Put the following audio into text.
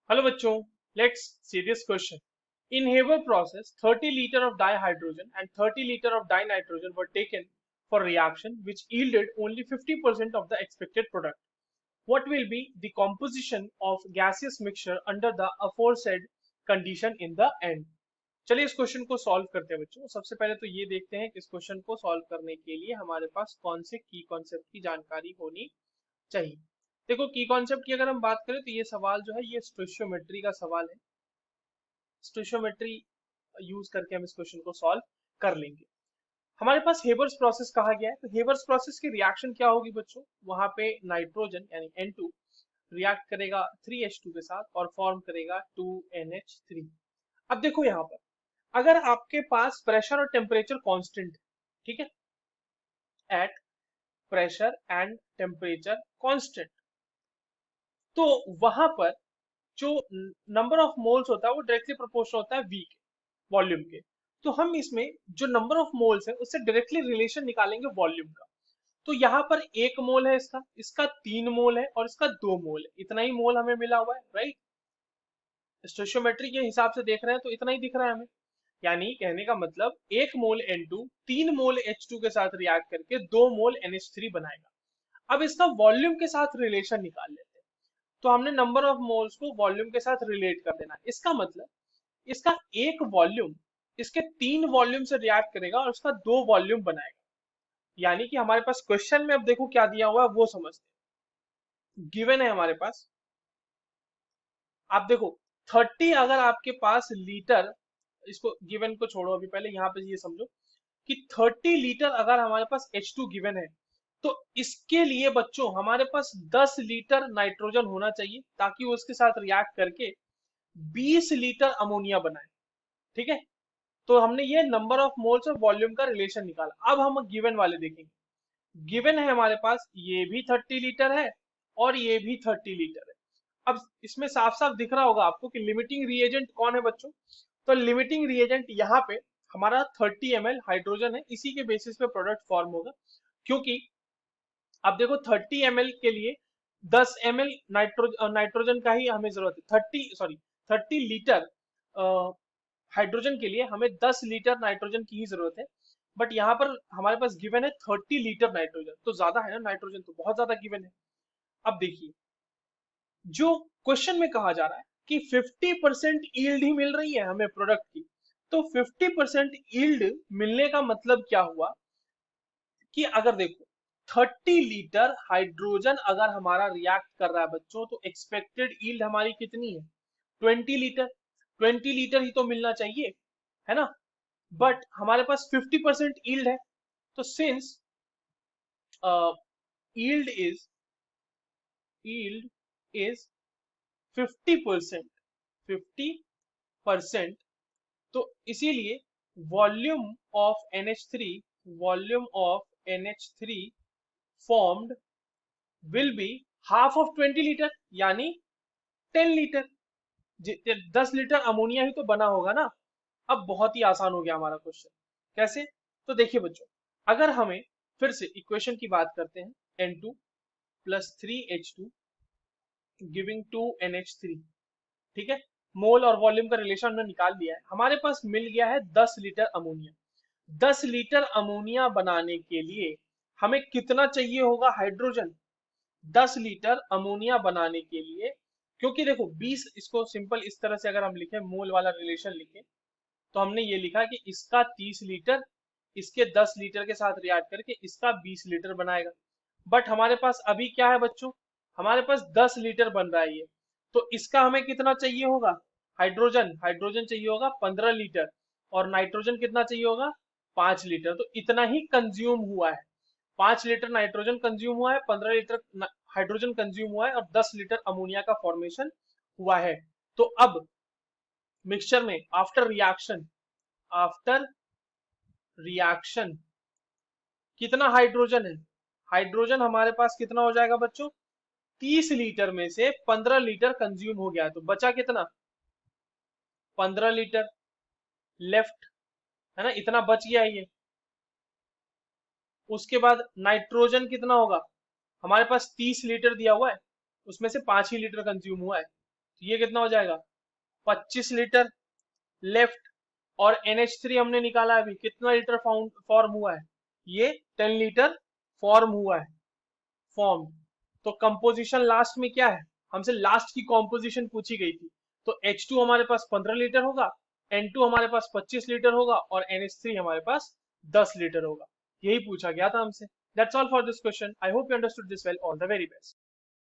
Hello बच्चों, let's see this question. In Haber process, 30 liter of dihydrogen and 30 liter of dinitrogen were taken for reaction which yielded only 50% of the expected product. What will be the composition of gaseous mixture under the aforesaid condition in the end? चलिए इस question को solve करते हैं बच्चों। सबसे पहले तो ये देखते हैं कि इस क्वेश्चन को सॉल्व करने के लिए हमारे पास कौन से की कॉन्सेप्ट की जानकारी होनी चाहिए। देखो की कॉन्सेप्ट की अगर हम बात करें तो ये सवाल जो है ये स्टोइचियोमेट्री का सवाल है। स्टोइचियोमेट्री यूज करके हम इस क्वेश्चन को सॉल्व कर लेंगे। हमारे पास हेबर्स प्रोसेस कहा गया है, तो हेबर्स प्रोसेस की रिएक्शन क्या होगी बच्चों? वहां पे नाइट्रोजन यानी N2 रिएक्ट करेगा 3H2 के साथ और फॉर्म करेगा 2NH3। अब देखो यहाँ पर अगर आपके पास प्रेशर और टेम्परेचर कांस्टेंट, ठीक है, at pressure and temperature constant, तो वहां पर जो नंबर ऑफ मोल्स होता है वो डायरेक्टली प्रोपोर्शनल होता है वी के, वॉल्यूम के। तो हम इसमें जो नंबर ऑफ मोल्स है उससे डायरेक्टली रिलेशन निकालेंगे वॉल्यूम का। तो यहाँ पर 1 मोल है, इसका इसका 3 मोल है और इसका 2 मोल है। इतना ही मोल हमें मिला हुआ है, राइट? स्टोइचियोमेट्री के हिसाब से देख रहे हैं तो इतना ही दिख रहा है हमें। यानी कहने का मतलब 1 मोल N2 3 मोल H2 के साथ रिएक्ट करके 2 मोल NH3 बनाएगा। अब इसका वॉल्यूम के साथ रिलेशन निकाल लेते हैं। तो हमने नंबर ऑफ मोल्स को वॉल्यूम के साथ रिलेट कर देना। इसका मतलब इसका एक वॉल्यूम इसके 3 वॉल्यूम से रिएक्ट करेगा और उसका 2 वॉल्यूम बनाएगा। यानी कि हमारे पास क्वेश्चन में अब देखो क्या दिया हुआ है वो समझते हैं। गिवन है हमारे पास, आप देखो 30 अगर आपके पास लीटर, इसको गिवन को छोड़ो अभी, पहले यहाँ पे ये समझो कि 30 लीटर अगर हमारे पास H2 गिवन है तो इसके लिए बच्चों हमारे पास 10 लीटर नाइट्रोजन होना चाहिए ताकि वो उसके साथ रिएक्ट करके 20 लीटर अमोनिया बनाए। ठीक है, तो हमने ये नंबर ऑफ मोल्स और वॉल्यूम का रिलेशन निकाला। अब हम गिवन वाले देखेंगे। गिवन है हमारे पास ये भी 30 लीटर है और ये भी 30 लीटर है। अब इसमें साफ साफ दिख रहा होगा आपको कि लिमिटिंग रिएजेंट कौन है बच्चों। तो लिमिटिंग रिएजेंट यहाँ पे हमारा 30 ml हाइड्रोजन है, इसी के बेसिस पे प्रोडक्ट फॉर्म होगा। क्योंकि अब देखो 30 ml के लिए 10 ml नाइट्रोजन का ही हमें जरूरत है। 30 लीटर हाइड्रोजन के लिए हमें 10 लीटर नाइट्रोजन की ही जरूरत है। बट यहाँ पर हमारे पास गिवन है 30 लीटर नाइट्रोजन, तो ज्यादा है ना, नाइट्रोजन तो बहुत ज्यादा गिवन है। अब देखिए जो क्वेश्चन में कहा जा रहा है कि 50% ईल्ड ही मिल रही है हमें प्रोडक्ट की। तो 50% ईल्ड मिलने का मतलब क्या हुआ कि अगर देखो 30 लीटर हाइड्रोजन अगर हमारा रिएक्ट कर रहा है बच्चों तो एक्सपेक्टेड ईल्ड हमारी कितनी है? 20 लीटर। 20 लीटर ही तो मिलना चाहिए, है ना? बट हमारे पास 50% ईल्ड है। तो since yield is yield is 50%, 50%, तो इसीलिए volume of NH3, volume of NH3 formed will be half of 20 litre, यानी 10 लीटर। 10 लीटर अमोनिया ही तो बना होगा ना। अब बहुत ही आसान हो गया हमारा क्वेश्चन। कैसे? तो देखिए बच्चों, अगर हमें फिर से इक्वेशन की बात करते हैं, N2 plus 3H2 giving 2NH3, ठीक है, मोल और वॉल्यूम का रिलेशन हमने निकाल लिया है। हमारे पास मिल गया है 10 लीटर अमोनिया। 10 लीटर अमोनिया बनाने के लिए हमें कितना चाहिए होगा हाइड्रोजन? 10 लीटर अमोनिया बनाने के लिए, क्योंकि देखो 20, इसको सिंपल इस तरह से अगर हम लिखें, मोल वाला रिलेशन लिखें, तो हमने ये लिखा कि इसका 30 लीटर इसके 10 लीटर के साथ रिएक्ट करके इसका 20 लीटर बनाएगा। बट हमारे पास अभी क्या है बच्चों? हमारे पास 10 लीटर बन रहा है ये। तो इसका हमें कितना चाहिए होगा? हाइड्रोजन हाइड्रोजन चाहिए होगा 15 लीटर और नाइट्रोजन कितना चाहिए होगा? 5 लीटर। तो इतना ही कंज्यूम हुआ है। 5 लीटर नाइट्रोजन कंज्यूम हुआ है, 15 लीटर हाइड्रोजन कंज्यूम हुआ है और 10 लीटर अमोनिया का फॉर्मेशन हुआ है। तो अब मिक्सचर में आफ्टर रिएक्शन कितना हाइड्रोजन है? हाइड्रोजन हमारे पास कितना हो जाएगा बच्चों? 30 लीटर में से 15 लीटर कंज्यूम हो गया, तो बचा कितना? 15 लीटर लेफ्ट, है ना, इतना बच गया है ये। उसके बाद नाइट्रोजन कितना होगा? हमारे पास 30 लीटर दिया हुआ है, उसमें से 5 ही लीटर कंज्यूम हुआ है। तो ये कितना हो जाएगा 25 लीटर लेफ्ट, और NH3 हमने निकाला है अभी, कितना लीटर फॉर्म हुआ है, ये 10 लीटर फॉर्म हुआ है, फॉर्म। तो कंपोजिशन लास्ट में क्या है, हमसे लास्ट की कंपोजिशन पूछी गई थी, तो H2 हमारे पास 15 लीटर होगा, N2 हमारे पास 25 लीटर होगा, और NH3 हमारे पास 10 लीटर होगा। यही पूछा गया था हमसे। That's all for this question. I hope you understood this well. All the very best.